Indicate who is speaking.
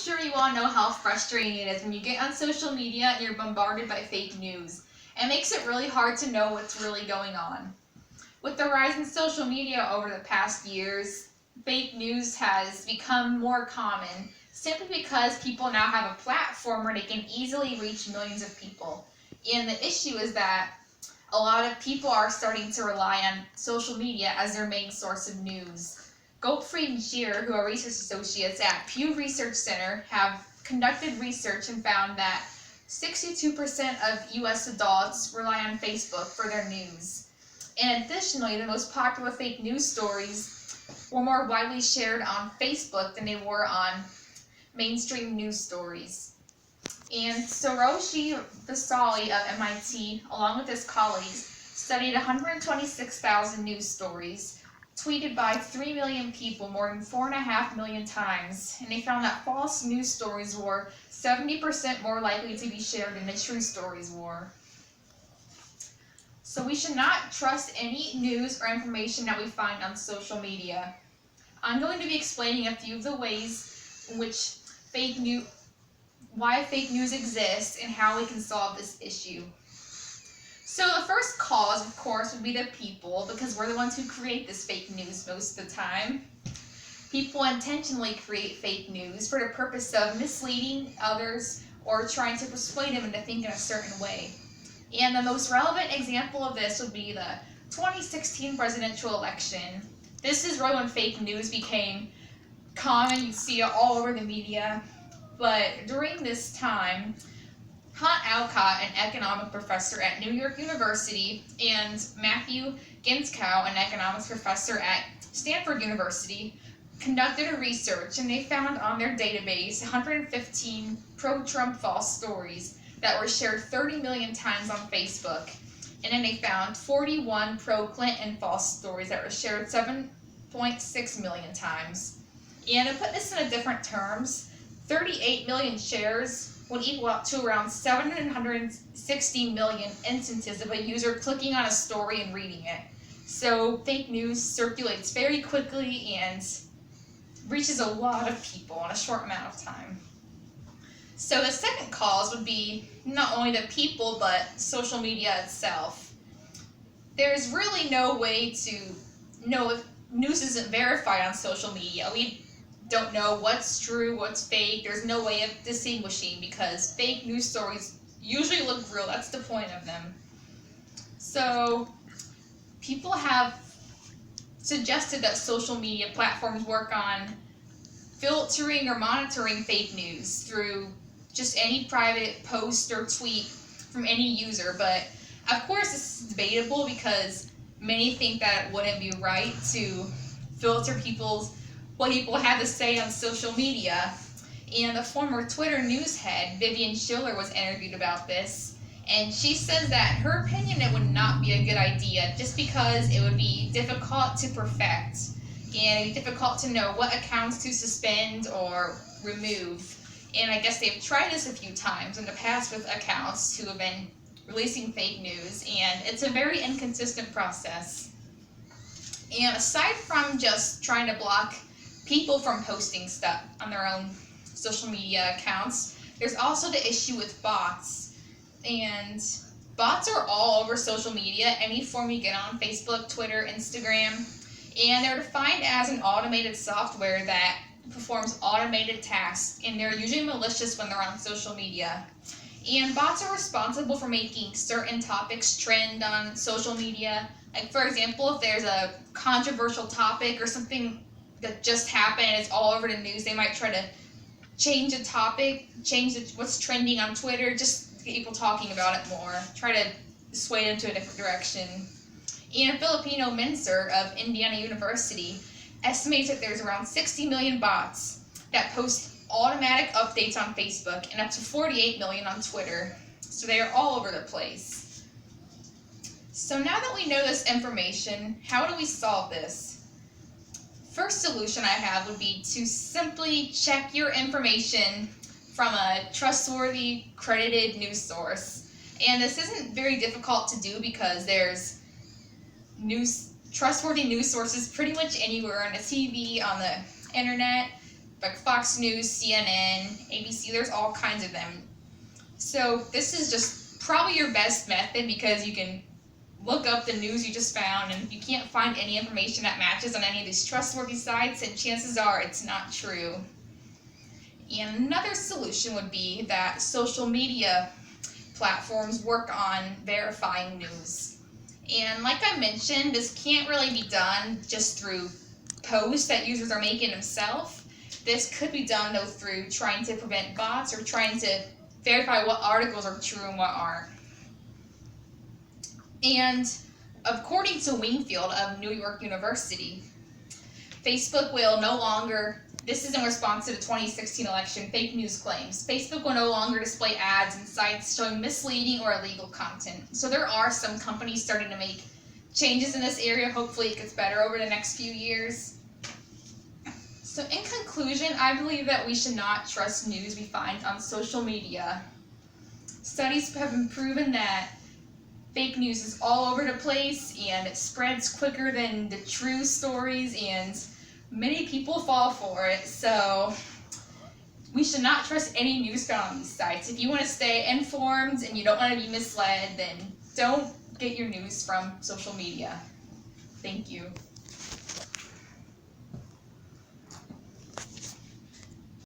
Speaker 1: sure you all know how frustrating it is when you get on social media and you're bombarded by fake news. It makes it really hard to know what's really going on. With the rise in social media over the past years, fake news has become more common simply because people now have a platform where they can easily reach millions of people. And the issue is that a lot of people are starting to rely on social media as their main source of news. Gottfried and Scheer, who are research associates at Pew Research Center, have conducted research and found that 62% of US adults rely on Facebook for their news. And additionally, the most popular fake news stories were more widely shared on Facebook than they were on mainstream news stories. And Soroshi Vasali of MIT, along with his colleagues, studied 126,000 news stories tweeted by 3 million people more than 4.5 million times, and they found that false news stories were 70% more likely to be shared than the true stories were. So we should not trust any news or information that we find on social media. I'm going to be explaining a few of the ways in which why fake news exists and how we can solve this issue. So the first cause, of course, would be the people, because we're the ones who create this fake news most of the time. People intentionally create fake news for the purpose of misleading others or trying to persuade them into thinking a certain way. And the most relevant example of this would be the 2016 presidential election. This is really when fake news became common. You see it all over the media. But during this time, Hunt Alcott, an economic professor at New York University, and Matthew Ginskow, an economics professor at Stanford University, conducted a research, and they found on their database 115 pro-Trump false stories that were shared 30 million times on Facebook. And then they found 41 pro-Clinton false stories that were shared 7.6 million times. And to put this in different terms, 38 million shares would equal out to around 760 million instances of a user clicking on a story and reading it. So fake news circulates very quickly and reaches a lot of people in a short amount of time. So the second cause would be not only the people, but social media itself. There's really no way to know if news isn't verified on social media. We don't know what's true, what's fake. There's no way of distinguishing because fake news stories usually look real. That's the point of them. So people have suggested that social media platforms work on filtering or monitoring fake news through just any private post or tweet from any user. But of course this is debatable because many think that it wouldn't be right to filter what people have to say on social media. And the former Twitter news head, Vivian Schiller, was interviewed about this, and she says that her opinion it would not be a good idea just because it would be difficult to perfect and it'd be difficult to know what accounts to suspend or remove. And I guess they've tried this a few times in the past with accounts who have been releasing fake news, and it's a very inconsistent process. And aside from just trying to block people from posting stuff on their own social media accounts, there's also the issue with bots. And bots are all over social media, any form you get on: Facebook, Twitter, Instagram. And they're defined as an automated software that performs automated tasks, and they're usually malicious when they're on social media. And bots are responsible for making certain topics trend on social media. Like, for example, if there's a controversial topic or something that just happened and it's all over the news, they might try to change the topic, what's trending on Twitter, just get people talking about it more, try to sway them to a different direction. And Filipino Mincer of Indiana University estimates that there's around 60 million bots that post automatic updates on Facebook and up to 48 million on Twitter. So they are all over the place. So now that we know this information, how do we solve this? First solution I have would be to simply check your information from a trustworthy, credited news source. And this isn't very difficult to do because there's trustworthy news sources pretty much anywhere on the TV, on the internet. like Fox News, CNN, ABC, there's all kinds of them. So this is just probably your best method because you can look up the news you just found, and if you can't find any information that matches on any of these trustworthy sites, then chances are it's not true. And another solution would be that social media platforms work on verifying news. And like I mentioned, this can't really be done just through posts that users are making themselves. This could be done though through trying to prevent bots or trying to verify what articles are true and what aren't. And according to Wingfield of New York University, Facebook will no longer, this is in response to the 2016 election fake news claims, Facebook will no longer display ads and sites showing misleading or illegal content. So there are some companies starting to make changes in this area. Hopefully it gets better over the next few years. So in conclusion, I believe that we should not trust news we find on social media. Studies have been proven that fake news is all over the place and it spreads quicker than the true stories, and many people fall for it. So we should not trust any news found on these sites. If you want to stay informed and you don't want to be misled, then don't get your news from social media. Thank you.